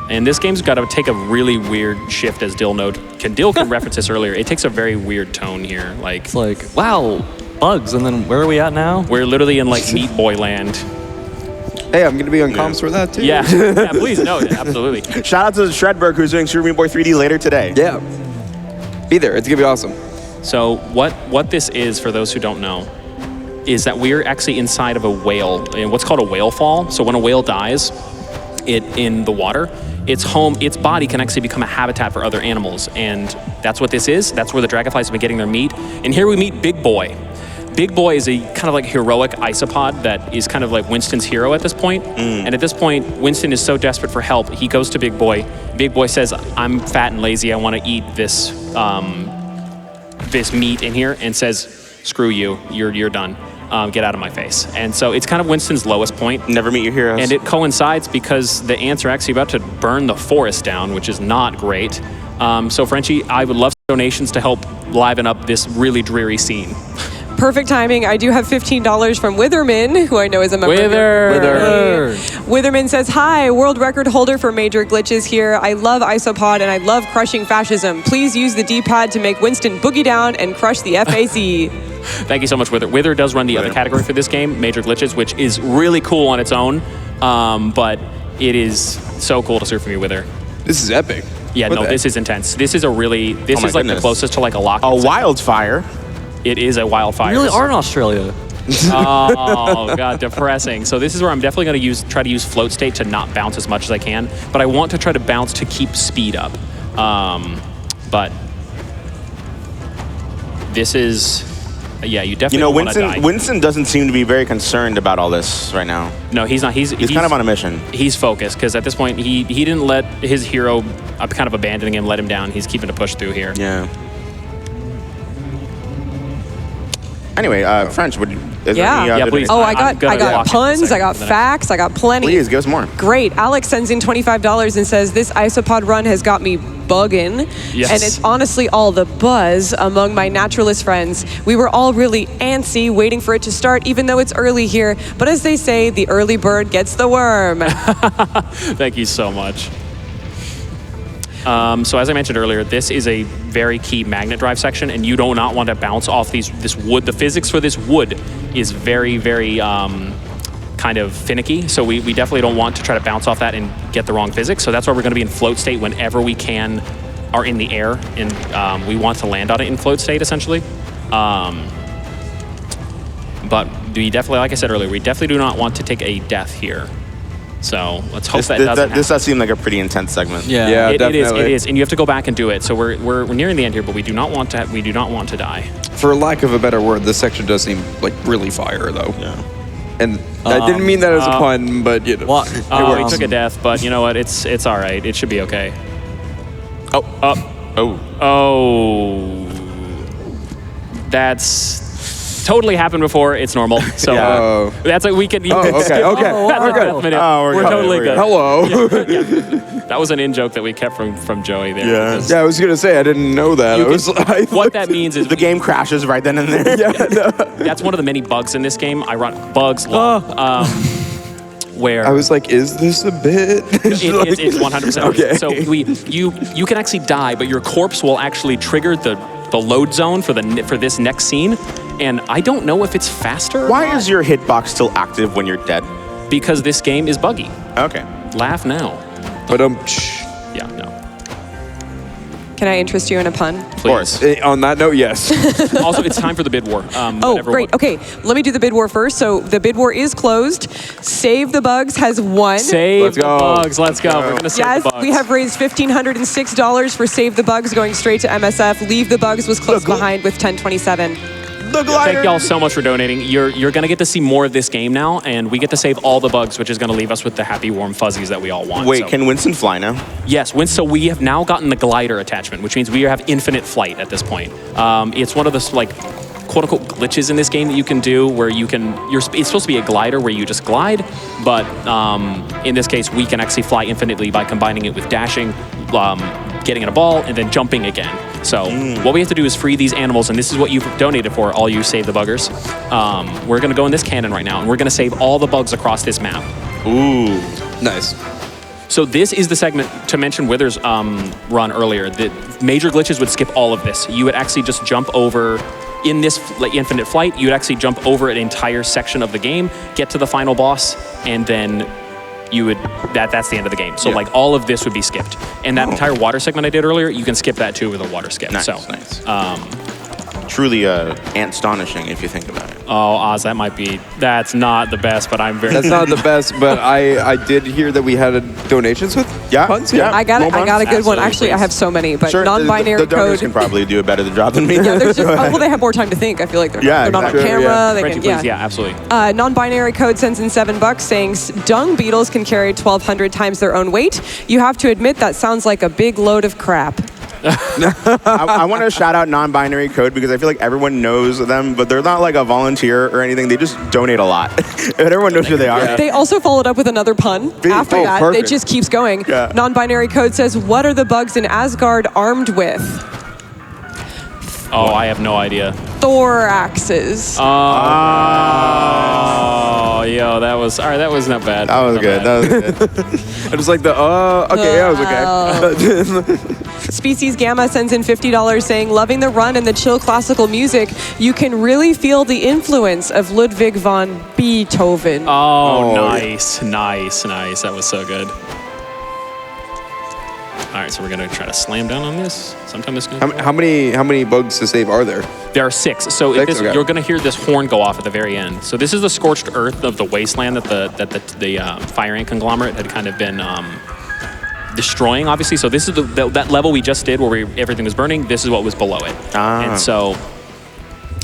and this game's got to take a really weird shift, as Dill can reference this earlier. It takes a very weird tone here. Like It's like, wow, bugs, and then where are we at now? we're literally in like Meat Boy land. Hey, I'm gonna be on comms for that too. Yeah, please, no, absolutely. Shout out to Shredberg, who's doing Super Meat Boy 3D later today. Yeah. Be there. It's gonna be awesome. So what this is, for those who don't know, is that we're actually inside of a whale, in what's called a whale fall. So when a whale dies in the water, its body can actually become a habitat for other animals. And that's what this is. That's where the dragonflies have been getting their meat. And here we meet Big Boy. Big Boy is a kind of like heroic isopod that is kind of like Winston's hero at this point. And at this point, Winston is so desperate for help, he goes to Big Boy. Big Boy says, "I'm fat and lazy. I want to eat this meat in here," and says, "Screw you. You're done. Get out of my face." And so it's kind of Winston's lowest point. Never meet your heroes. And it coincides because the ants are actually about to burn the forest down, which is not great. So Frenchie, I would love donations to help liven up this really dreary scene. Perfect timing. I do have $15 from Witherman, who I know is a member of Wither. Witherman says, "Hi, world record holder for major glitches here. I love Isopod and I love crushing fascism. Please use the D-pad to make Winston boogie down and crush the FAC." Thank you so much, Wither. Wither does run the other category for this game, Major Glitches, which is really cool on its own, but it is so cool to serve from you, Wither. This is epic. Yeah, What no, the- this is intense. This is my like the goodness. closest to like a lock. A wildfire. It is a wildfire. You really are in Australia. Oh god, depressing. So this is where I'm definitely going to try to use float state to not bounce as much as I can, but I want to try to bounce to keep speed up. But this is, yeah, you definitely don't want to die. Winston doesn't seem to be very concerned about all this right now. No, he's not. He's kind of on a mission. He's focused because at this point he didn't let his hero kind of abandoning him, let him down. He's keeping to push through here. Yeah. Anyway, French, is Yeah. there any, Yeah, please. Oh, I I'm gonna got walk it puns, in a I got second. facts, I got plenty. Please, give us more. Great. Alex sends in $25 and says, this Isopod run has got me bugging. Yes. And it's honestly all the buzz among my naturalist friends. We were all really antsy waiting for it to start, even though it's early here. But as they say, the early bird gets the worm. Thank you so much. So as I mentioned earlier, this is a very key magnet drive section, and you do not want to bounce off this wood. The physics for this wood is very, very kind of finicky. So we definitely don't want to try to bounce off that and get the wrong physics. So that's why we're going to be in float state whenever we are in the air, and we want to land on it in float state, essentially. But we definitely, like I said earlier, we definitely do not want to take a death here. So let's hope that doesn't happen. This does seem like a pretty intense segment. Yeah, It definitely. is, and you have to go back and do it. So we're nearing the end here, but we do not want to die. For lack of a better word, this section does seem like really fire, though. Yeah. And I didn't mean that as a pun, but you know. What? Oh, we took a death, but you know what? It's all right. It should be okay. Oh, that's totally happened before. It's normal. So Yeah. that's like we can. Oh, okay, skip- okay. That's We're a good. death minute. Oh, we're we're good. totally We're good. Hello. That was an in joke that we kept from Joey there. Yeah. because Yeah, I was gonna say I didn't know that. what that means is The game crashes right then and there. that's one of the many bugs in this game. Bugs law. Where I was like, is this a bit? it's 100%. Okay. So you can actually die, but your corpse will actually trigger the load zone for this next scene. And I don't know if it's faster. or Why not, is your hitbox still active when you're dead? because this game is buggy. Okay. Laugh now. But Yeah, no. Can I interest you in a pun? Please. on that note, yes. Also, it's time for the bid war. Oh, whatever great. Okay, let me do the bid war first. So the bid war is closed. Save the Bugs has won. Save Let's the go. bugs. Let's go. We're gonna save Yes, the bugs. we have raised $1,506 for Save the Bugs, going straight to MSF. Leave the Bugs was close behind with 1027. The glider. Thank y'all so much for donating. You're gonna get to see more of this game now, and we get to save all the bugs, which is gonna leave us with the happy, warm fuzzies that we all want. Wait, so. can Winston fly now? Yes, so we have now gotten the glider attachment, which means we have infinite flight at this point. It's one of the like quote-unquote glitches in this game that you can do where it's supposed to be a glider where you just glide, but in this case we can actually fly infinitely by combining it with dashing, getting in a ball, and then jumping again. So what we have to do is free these animals, and this is what you've donated for, all you Save the Buggers. We're gonna go in this cannon right now, and we're gonna save all the bugs across this map. Ooh. Nice. So this is the segment to mention Wither's run earlier. The major glitches would skip all of this. You would actually just jump over, in this infinite flight, you would actually jump over an entire section of the game, get to the final boss, and then you would, that's the end of the game. So like all of this would be skipped. And that entire water segment I did earlier, you can skip that too with a water skip. Nice, so, nice. Truly astonishing if you think about it. Oh, Oz, that's not the best, but I'm very... That's not the best, but I did hear that we had donations with Yeah, puns. yeah. I got More a good buns? one. Absolutely, Actually, I please. have so many, but Sure, non-binary the donors code. can probably do a better job than me. Yeah, there's just, well, they have more time to think. I feel like they're not on exactly. camera. Yeah. They Frenchie, can, please, yeah, absolutely. Non-binary code sends in $7 saying dung beetles can carry 1,200 times their own weight. You have to admit that sounds like a big load of crap. I want to shout out non-binary code because I feel like everyone knows them, but they're not like a volunteer or anything. They just donate a lot, and everyone knows who they are. They also followed up with another pun after that. Perfect. It just keeps going. Yeah. Non-binary code says, what are the bugs in Asgard armed with? Oh, I have no idea. Thoraxes. Oh, yo, that was all right. That was not bad. That was Not good. bad. That was good. I was like okay, yeah, it was okay. Species Gamma sends in $50 saying, loving the run and the chill classical music. You can really feel the influence of Ludwig von Beethoven. Oh, nice. That was so good. All right, so we're gonna try to slam down on this. Sometime this game. How many bugs to save are there? There are 6. So Six? Okay. you're gonna hear this horn go off at the very end. So this is the scorched earth of the wasteland that the fire ant conglomerate had kind of been destroying, obviously. So this is that level we just did where everything was burning. This is what was below it. And so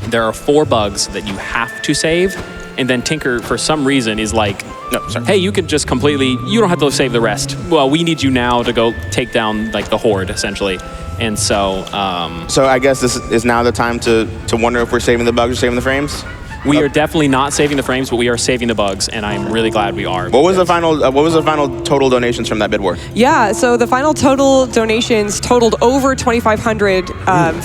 there are 4 bugs that you have to save. And then Tinker, for some reason, is like, No, sorry. hey, you can just completely, you don't have to save the rest. Well, we need you now to go take down like the horde, essentially. And so So I guess this is now the time to wonder if we're saving the bugs or saving the frames. we are definitely not saving the frames, but we are saving the bugs, and I'm really glad we are. What was the final? What was the final total donations from that bid war? Yeah, so the final total donations totaled over 2,500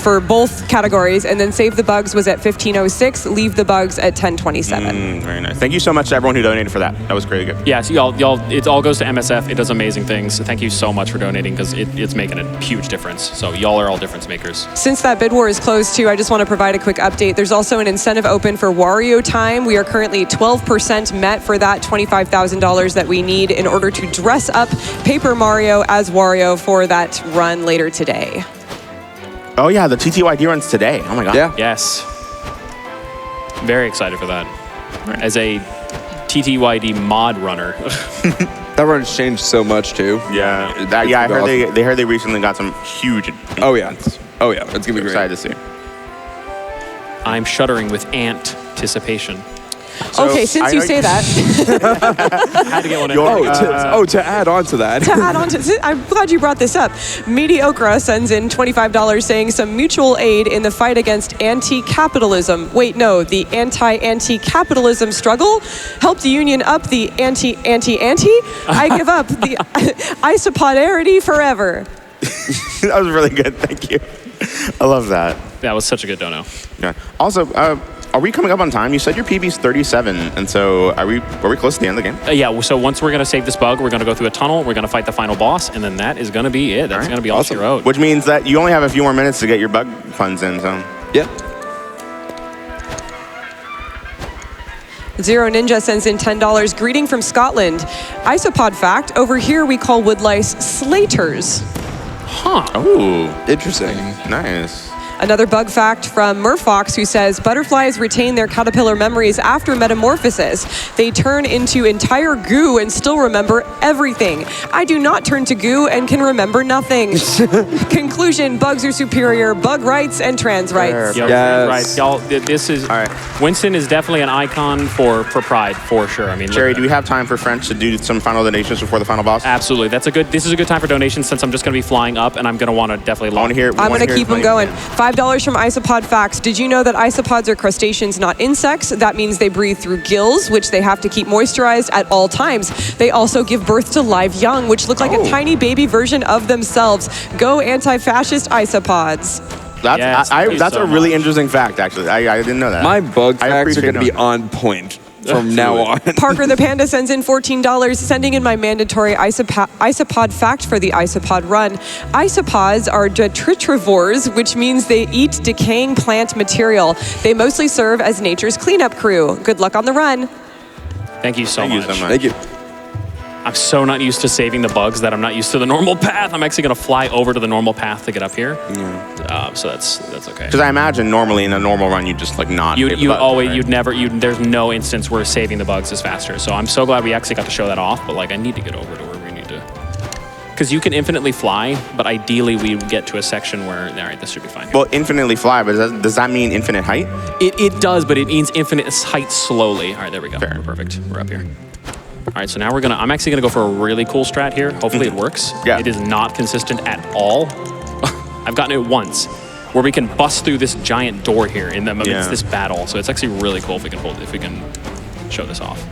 for both categories, and then Save the Bugs was at 1,506, Leave the Bugs at 1,027. Very nice. Thank you so much to everyone who donated for that. That was really good. Yeah, so y'all, it all goes to MSF. It does amazing things. So thank you so much for donating because it's making a huge difference. So y'all are all difference makers. Since that bid war is closed too, I just want to provide a quick update. There's also an incentive open for Wario time. We are currently 12% met for that $25,000 that we need in order to dress up Paper Mario as Wario for that run later today. Oh yeah, the TTYD runs today. Oh my god. Yeah. Yes. Very excited for that. As a TTYD mod runner. That run's changed so much too. Yeah. It's I heard awesome. they heard they recently got some huge. Oh yeah. Oh yeah. It's gonna be great. Excited to see. I'm shuddering with anticipation. Okay, since I you know say that, I had to get one in. To add on to that. to add on to, I'm glad you brought this up. Mediocre sends in $25 saying some mutual aid in the fight against anti-capitalism. Wait, no, the anti-capitalism struggle helped the union up the anti. I give up the isopodarity forever. That was really good. Thank you. I love that. That was such a good dono. Yeah. Also, are we coming up on time? You said your PB's 37, and so are we close to the end of the game? Yeah, so once we're going to save this bug, we're going to go through a tunnel, we're going to fight the final boss, and then that is going to be it. That's going to be all she wrote. Which means that you only have a few more minutes to get your bug puns in, so. Yeah. Zero Ninja sends in $10. Greeting from Scotland. Isopod fact, over here we call woodlice slaters. Huh. Oh, Interesting. nice. Another bug fact from Murfox, who says butterflies retain their caterpillar memories after metamorphosis. They turn into entire goo and still remember everything. I do not turn to goo and can remember nothing. Conclusion, bugs are superior, bug rights and trans rights. Yo, Yes. right. Y'all, this is, All right. Winston is definitely an icon for pride, for sure. I mean, Jerry, look do we have time for French to do some final donations before the final boss? absolutely. This is a good time for donations since I'm just going to be flying up and I'm going to want to definitely I want to hear. I'm going to keep them going. $5 from Isopod Facts. Did you know that isopods are crustaceans, not insects? That means they breathe through gills, which they have to keep moisturized at all times. They also give birth to live young, which look like a tiny baby version of themselves. Go anti-fascist isopods. That's Yes, thank you that's so a really much. interesting fact, actually. I didn't know that. My bug I facts are appreciate gonna be knowing. on point from now on. Parker the Panda sends in $14, sending in my mandatory isopod fact for the isopod run. Isopods are detritivores, which means they eat decaying plant material. They mostly serve as nature's cleanup crew. Good luck on the run. Thank you so Thank you much. so much. Thank you. I'm so not used to saving the bugs that I'm not used to the normal path. I'm actually going to fly over to the normal path to get up here. Yeah. So that's okay. Because I imagine normally in a normal run you'd just like not. You save the bugs, always, right? you'd never, there's no instance where saving the bugs is faster. So I'm so glad we actually got to show that off, but like I need to get over to where we need to. Because you can infinitely fly, but ideally we get to a section where, all right, this should be fine. Well, infinitely fly, but does that mean infinite height? It does, but it means infinite height slowly. All right, there we go. Fair. We're perfect. We're up here. All right, so now I'm actually gonna go for a really cool strat here. Hopefully it works. Yeah. It is not consistent at all. I've gotten it once, where we can bust through this giant door here in the amidst Yeah. this battle. So it's actually really cool if we can show this off.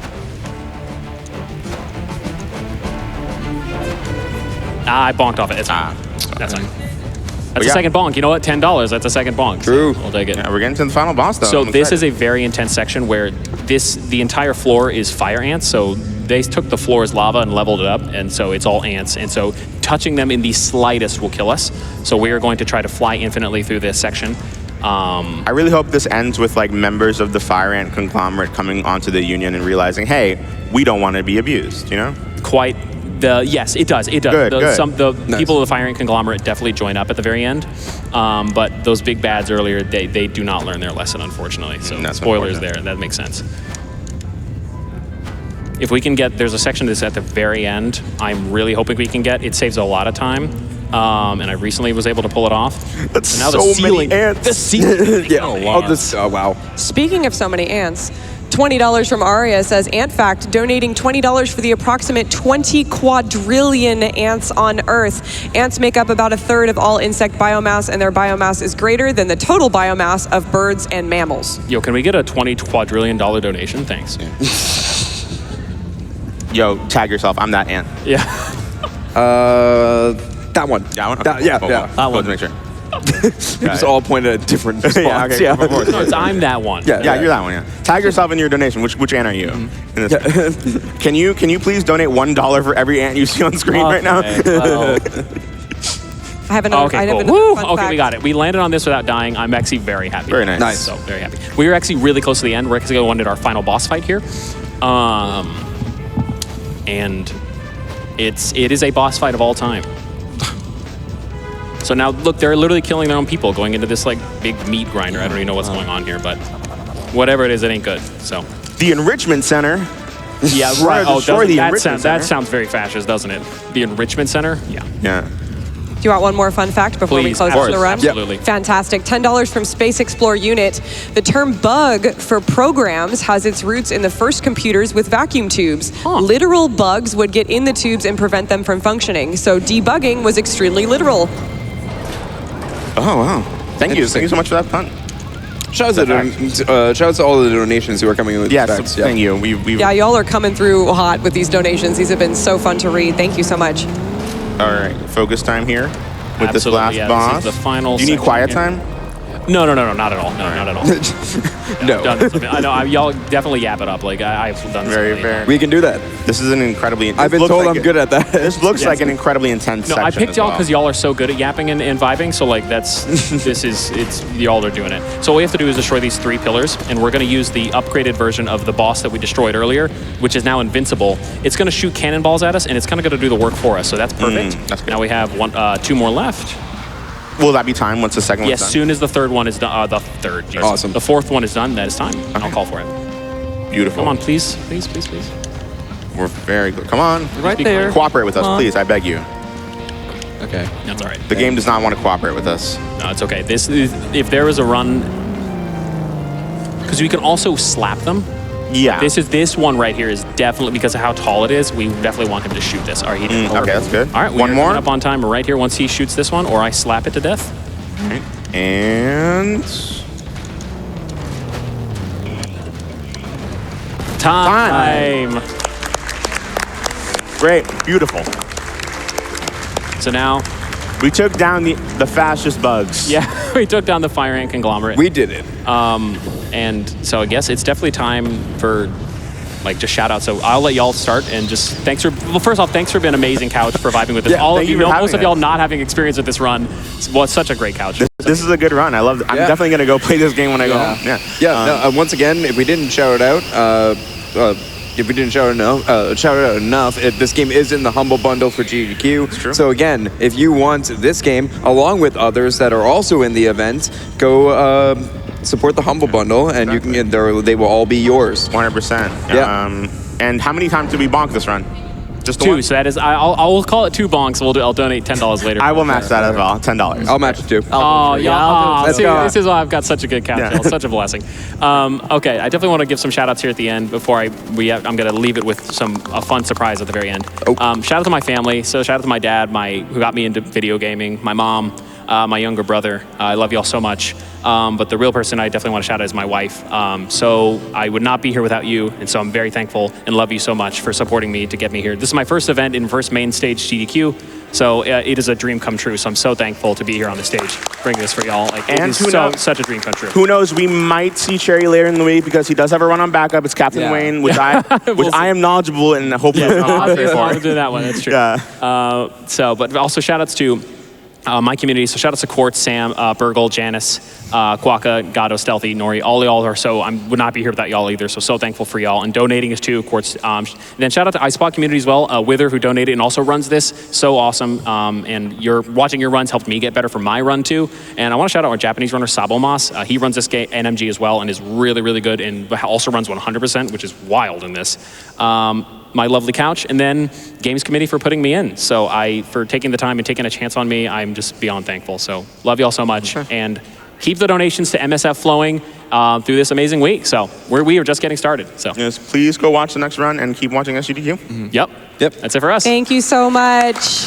I bonked off it. It's fine. That's fine. That's a yeah. second bonk. You know what? $10. That's a second bonk. True. So we'll take it. Yeah, we're getting to the final boss though. So I'm this is excited. a very intense section where the entire floor is fire ants. So they took the floor as lava and leveled it up, and so it's all ants. And so touching them in the slightest will kill us. So we are going to try to fly infinitely through this section. I really hope this ends with like members of the fire ant conglomerate coming onto the union and realizing, hey, we don't want to be abused. You know? Yes, it does. It does. Good, good. The Nice. people of the fire ant conglomerate definitely join up at the very end. But those big bads earlier, they do not learn their lesson, unfortunately. So That's spoilers unfortunate. there. That makes sense. If we can get, there's a section that's at the very end. I'm really hoping we can get. It saves a lot of time, and I recently was able to pull it off. That's And now so the ceiling, many ants. the ceiling. Yeah. Oh, Oh, wow. Speaking of so many ants, $20 from Aria says, Ant Fact, donating $20 for the approximate 20 quadrillion ants on Earth. Ants make up about a third of all insect biomass, and their biomass is greater than the total biomass of birds and mammals. Yo, can we get a $20 quadrillion donation? Thanks. Yo, tag yourself. I'm that ant. Yeah. That one. That one? That- yeah, Cool, yeah. cool. That one. To make sure. We just all pointed at different spots. Yeah, okay, yeah. go for it. No, it's I'm that one. Yeah. Yeah, you're that one. Yeah. Tag yourself in your donation. Which ant are you? In this Can you please donate $1 for every ant you see on screen right now? Okay, well, I have another, I okay, have cool. another Woo! fun Okay, fact. we got it. We landed on this without dying. I'm actually very happy. Very nice. Nice. So, very happy. We were actually really close to the end. We're actually going to do our final boss fight here. And it is a boss fight of all time. So now, look, they're literally killing their own people going into this, like, big meat grinder. I don't even know what's going on here, but whatever it is, it ain't good, so. The Enrichment Center. Yeah, We're right. gonna Oh, destroy doesn't, the that, Enrichment that Center. sounds very fascist, doesn't it? The Enrichment Center? Yeah. Yeah. Do you want one more fun fact before we Please, close of out the course, run? absolutely. Fantastic. $10 from Space Explorer Unit. The term bug for programs has its roots in the first computers with vacuum tubes. Literal bugs would get in the tubes and prevent them from functioning. So debugging was extremely literal. Oh, wow. Thank you. Thank you so much for that pun. Shout out to all the donations who are coming in with Yes, facts. thank you. We've Yeah, y'all are coming through hot with these donations. These have been so fun to read. Thank you so much. All right, focus time here with this Absolutely, last yeah, boss. this is the final Do you need section quiet here. time? No, not at all. No, not at all. No. Done. I know, y'all definitely yap it up. Like, I've done Very something. fair. We can do that. This is an incredibly. I've been looks told like I'm good at that. This looks Yeah, like it's an good. incredibly intense No, section. I picked as y'all well. because y'all are so good at yapping and vibing. So like y'all are doing it. So what we have to do is destroy these 3 pillars, and we're going to use the upgraded version of the boss that we destroyed earlier, which is now invincible. It's going to shoot cannonballs at us, and it's kind of going to do the work for us. So that's perfect. that's good. Now we have 2 more left. Will that be time once the second Yes, one's soon as the third one is done. The third. Yes. Awesome. The 4th one is done. That is time. And I'll call for it. done? Beautiful. Come on, please. We're very good. Come on. Right Be there. Cooperate with us, Come on. please. I beg you. Okay. That's all right. The game does not want to cooperate with us. No, it's okay. This is, if there was a run, because we can also slap them. Yeah. This one right here is definitely, because of how tall it is, we definitely want him to shoot this. All right, he did. Okay, that's good. All right, One we're more. coming up on time right here once he shoots this one, or I slap it to death. Right. And Time. great, beautiful. So now, We took down the fastest bugs. yeah, we took down the fire ant conglomerate. We did it. And so I guess it's definitely time for like just shout out. So I'll let y'all start and just first off, thanks for being amazing, Couch, for vibing with us. Yeah, All of thank you you for know, having most of us. y'all not having experience with this run was such a great Couch. This is a good run. I love it. I'm Yeah. definitely gonna go play this game when I go home. Yeah. Yeah. Once again, if we didn't shout it out, if we didn't shout it out enough, this game is in the Humble Bundle for GDQ. true. So again, if you want this game along with others that are also in the event, go support the Humble Bundle, and you can get they will all be yours. 100%. Yeah. And how many times did we bonk this run? Just the 2, one? so that is, I'll call it 2 bonks. I'll donate $10 later. I will match that as well. $10. I'll match it too. Oh, yeah. I'll do it. Let's See, go. this is why I've got such a good couch. Yeah. It's such a blessing. Okay, I definitely want to give some shout outs here at the end before I'm going to leave it with a fun surprise at the very end. Shout out to my family. So shout out to my dad, who got me into video gaming, my mom, my younger brother. I love y'all so much. But the real person I definitely want to shout out is my wife. So I would not be here without you. And so I'm very thankful and love you so much for supporting me to get me here. This is my first event in first main stage GDQ. So it is a dream come true. So I'm so thankful to be here on the stage, bring this for y'all. Like, it And is who knows- such a dream come true. Who knows? We might see Cherry later in the week because he does have a run on backup. It's Captain Yeah. Wayne, which We'll see. I am knowledgeable and hopefully Yeah, not I'll for. do that one. That's true. Yeah. But also shout outs to my community. So shout out to Quartz, Sam, Burgle, Janice, Quokka, Gato, Stealthy, Nori. All y'all are so, I would not be here without y'all either. So thankful for y'all. And donating is too, Quartz. Then shout out to Isopod community as well. Wither, who donated and also runs this. So awesome. And watching your runs helped me get better for my run too. And I want to shout out our Japanese runner, Sabomas. He runs this game, NMG as well, and is really, really good. And also runs 100%, which is wild in this. My lovely couch, and then games committee for putting me in. So for taking the time and taking a chance on me, I'm just beyond thankful. So love y'all so much. And keep the donations to MSF flowing through this amazing week. So we are just getting started. So Yes, please go watch the next run and keep watching SGDQ. Yep. That's it for us. Thank you so much.